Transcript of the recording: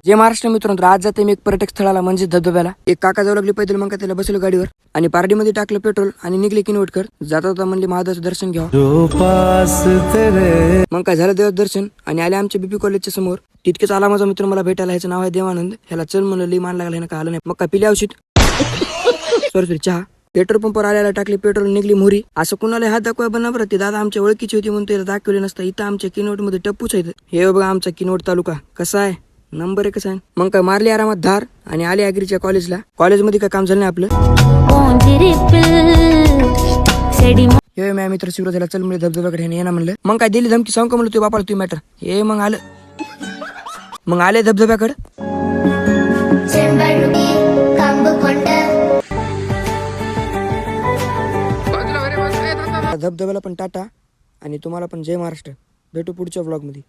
जे महाराष्ट्र मित्रांनो, आज जाते मी एक पर्यटक स्थळाला म्हणजे धबधब्याला. एक काका जाऊ लागली पैदल, मग त्याला बसलो गाडीवर आणि पारडीमध्ये टाकलं पेट्रोल आणि निघले किनवटकर. जाता जाता म्हणले महादेवाचं दर्शन घ्यावं. मग काय झालं देवाचं दर्शन आणि आले आमच्या बीपी कॉलेजच्या समोर. तितकेच आला माझा मित्र मला भेटायला. ह्याचं नाव आहे देवानंद. ह्याला चल म्हणलं, लई मान लागला का आलं नाही. मग काय पिले औषध सॉरी चहा. पेट्रोल पंपवर आल्याला टाकले पेट्रोल, निघली मोहरी. असं कुणाला हात दाखवाय बना बरं. ते दादा आमच्या ओळखीची होती म्हणून त्याला दाखवले नसता. इथं आमच्या किनवट मध्ये टप्पूच आहे. हे बघा आमचा किनवट तालुका कसा आहे, नंबर एक आहे. मग काय मारली आरामात धार आणि आले अॅग्रीच्या कॉलेजला. कॉलेजमध्ये काय काम झालं नाही आपलं. हे माझ्या मित्र शिवराज झाला, चल म्हणजे धबधब्याकडे ये ना म्हणलं. मग काय दिली धमकी, सांग का म्हणलं तू बापाला तू मॅटर हे. मग आले धबधब्याकडे. धबधब्याला पण टाटा आणि तुम्हाला पण जय महाराष्ट्र. भेटू पुढच्या व्लॉग मध्ये.